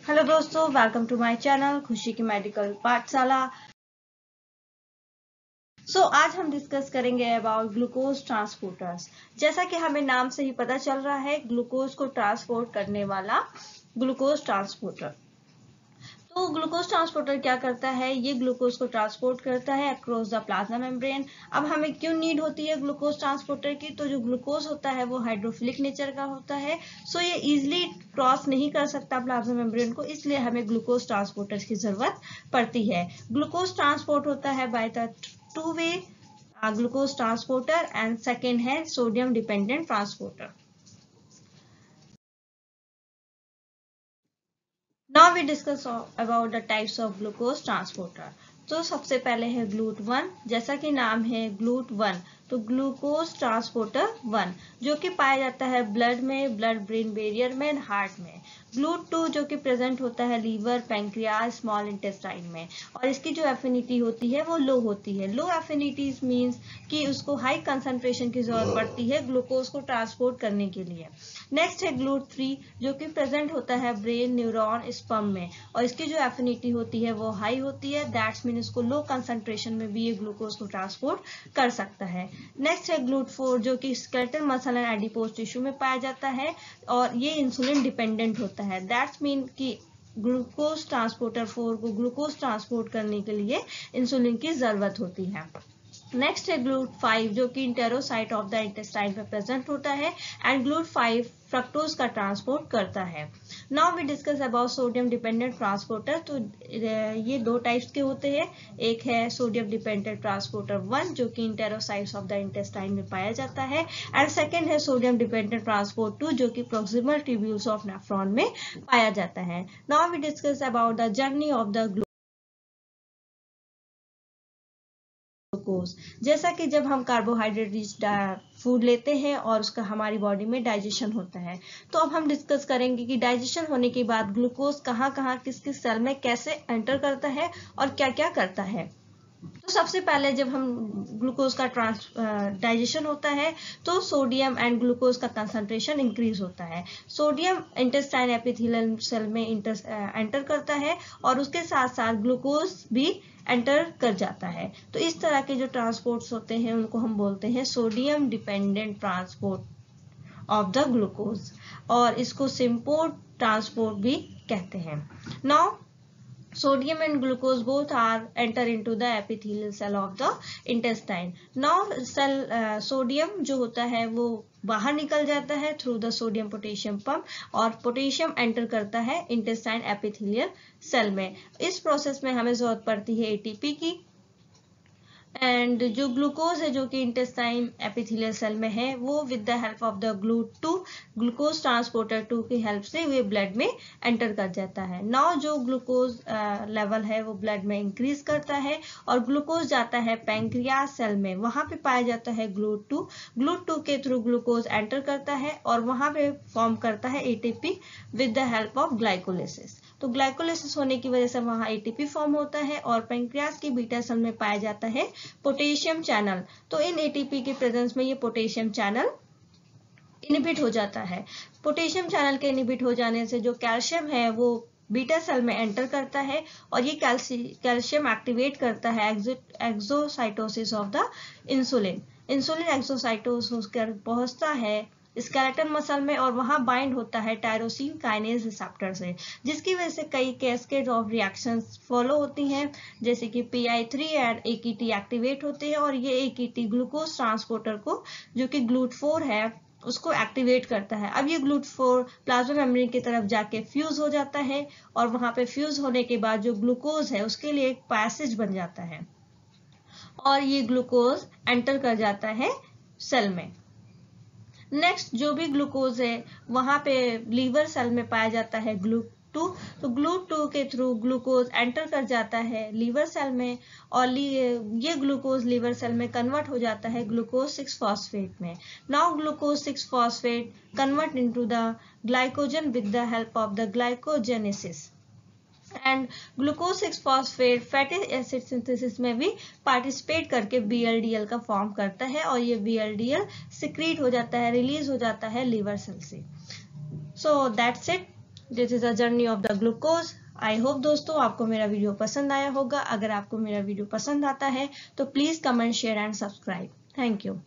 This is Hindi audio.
हेलो दोस्तों, वेलकम टू माय चैनल खुशी की मेडिकल पाठशाला। आज हम डिस्कस करेंगे अबाउट ग्लूकोज ट्रांसपोर्टर्स। जैसा कि हमें नाम से ही पता चल रहा है, ग्लूकोज को ट्रांसपोर्ट करने वाला ग्लूकोज ट्रांसपोर्टर। तो ग्लूकोज ट्रांसपोर्टर क्या करता है? ये ग्लूकोज को ट्रांसपोर्ट करता है अक्रॉस द प्लाज्मा मेम्ब्रेन। अब हमें क्यों नीड होती है ग्लूकोज ट्रांसपोर्टर की? तो जो ग्लूकोज होता है वो हाइड्रोफिलिक नेचर का होता है, ये इजिली क्रॉस नहीं कर सकता प्लाज्मा मेम्ब्रेन को, इसलिए हमें ग्लूकोज ट्रांसपोर्टर की जरूरत पड़ती है। ग्लूकोज ट्रांसपोर्ट होता है by the two way glucose transporter and second है sodium dependent transporter. Now we discuss about the types of glucose transporter. तो सबसे पहले है GLUT1। जैसा कि नाम है GLUT1, तो ग्लूकोज ट्रांसपोर्टर 1 जो कि पाया जाता है ब्लड में, ब्लड ब्रेन बैरियर में, हार्ट में। GLUT2 जो कि प्रेजेंट होता है लीवर, पैंक्रियाज, स्मॉल इंटेस्टाइन में, और इसकी जो एफिनिटी होती है वो लो होती है। लो एफिनिटी मींस कि उसको हाई कंसंट्रेशन की जरूरत पड़ती है ग्लूकोज को ट्रांसपोर्ट करने के लिए। नेक्स्ट है GLUT3 जो कि प्रेजेंट होता है ब्रेन, न्यूरॉन, स्पर्म में, और इसकी जो एफिनिटी होती है वो हाई होती है। दैट्स मीन इसको लो कंसंट्रेशन में भी ये ग्लूकोज को ट्रांसपोर्ट कर सकता है। नेक्स्ट है GLUT4 जो कि skeletal muscle and adipose tissue में पाया जाता है, और ये इंसुलिन डिपेंडेंट होता है। दैट्स मीन कि ग्लूकोज ट्रांसपोर्टर 4 को ग्लूकोज ट्रांसपोर्ट करने के लिए इंसुलिन की जरूरत होती है। नेक्स्ट है GLUT5 जो कि इंटेरोसाइट ऑफ द इंटेस्टाइन में प्रेजेंट होता है, एंड GLUT5 फ्रक्टोज का ट्रांसपोर्ट करता है। Now we discuss about sodium dependent transporter. तो ये दो टाइप्स के होते हैं। एक है सोडियम डिपेंडेंट ट्रांसपोर्टर 1 जो कि इंटेरोसाइट्स ऑफ द इंटेस्टाइन में पाया जाता है, एंड सेकेंड है सोडियम डिपेंडेंट ट्रांसपोर्ट 2 जो कि प्रोक्सिमल ट्यूब्यूल्स ऑफ नेफ्रॉन में पाया जाता है। Now we discuss about the journey of the glucose. जैसा कि जब हम कार्बोहाइड्रेट रिच फूड लेते हैं और उसका हमारी बॉडी में डाइजेशन होता है, तो अब हम डिस्कस करेंगे कि डाइजेशन होने के बाद ग्लूकोज कहाँ कहाँ किस किस सेल में कैसे एंटर करता है और क्या क्या करता है। तो सबसे पहले जब हम ग्लूकोज का डाइजेशन होता है तो सोडियम एंड ग्लूकोज का कंसंट्रेशन इंक्रीज होता है। सोडियम इंटेस्टाइन एपिथेलियल सेल में एंटर करता है, और उसके साथ साथ ग्लूकोज भी एंटर कर जाता है। तो इस तरह के जो ट्रांसपोर्ट्स होते हैं उनको हम बोलते हैं sodium dependent transport of the glucose, और इसको सिम्पोर्ट ट्रांसपोर्ट भी कहते हैं। Now sodium and glucose both are enter into the epithelial cell of the intestine. Now sodium जो होता है वो बाहर निकल जाता है through the sodium potassium pump, और पोटेशियम एंटर करता है इंटेस्टाइन एपिथेलियल सेल में। इस प्रोसेस में हमें जरूरत पड़ती है एटीपी की, एंड जो ग्लूकोज है जो कि इंटेस्टाइन एपिथेलियल सेल में है वो with the help of the GLUT2 glucose transporter 2 की हेल्प से वे ब्लड में एंटर कर जाता है। नाउ जो ग्लूकोज लेवल है वो ब्लड में इंक्रीज करता है, और ग्लूकोज जाता है पैंक्रियाज सेल में, वहां पे पाया जाता है GLUT2 के थ्रू ग्लूकोज एंटर करता है और वहां पे फॉर्म करता है ATP with the help of glycolysis. तो ग्लाइकोलिसिस होने की वजह से वहां एटीपी फॉर्म होता है, और पैंक्रियाज की बीटा सेल में पाया जाता है पोटेशियम चैनल। तो इन एटीपी के प्रेजेंस में ये पोटेशियम चैनल इनहिबिट हो जाता है। पोटेशियम चैनल के इनहिबिट हो जाने से जो कैल्शियम है वो बीटा सेल में एंटर करता है, और ये कैल्शियम एक्टिवेट करता है exocytosis of the insulin. Insulin exocytosis होकर पहुंचता है स्केलेटल मसल में, और वहां बाइंड होता है टायरोसिन काइनेज रिसेप्टर से, जिसकी वजह से कई कैस्केड ऑफ रिएक्शंस फॉलो होती हैं, जैसे कि PI3 एंड AKT एक्टिवेट होते हैं, और ये AKT ग्लूकोज ट्रांसपोर्टर को जो कि GLUT4 है उसको एक्टिवेट करता है। अब ये GLUT4 प्लाज्मा मेम्ब्रेन की तरफ जाके फ्यूज हो जाता है, और वहां पे फ्यूज होने के बाद जो ग्लूकोज है उसके लिए एक पैसेज बन जाता है, और ये ग्लूकोज एंटर कर जाता है सेल में। नेक्स्ट जो भी ग्लूकोज है वहां पे लीवर सेल में पाया जाता है GLUT2, तो GLUT2 के थ्रू ग्लूकोज एंटर कर जाता है लीवर सेल में, और ये ग्लूकोज लीवर सेल में कन्वर्ट हो जाता है ग्लूकोज 6 फॉस्फेट में। Now glucose 6 phosphate convert into the glycogen with the help of the glycogenesis, and glucose 6 phosphate fatty acid synthesis में भी पार्टिसिपेट करके VLDL का फॉर्म करता है, और ये VLDL सिक्रीट हो जाता है, रिलीज हो जाता है लीवर सेल से। So that's it. This is a journey of the glucose. I hope दोस्तों आपको मेरा वीडियो पसंद आया होगा। अगर आपको मेरा वीडियो पसंद आता है तो please comment, share and subscribe. Thank you.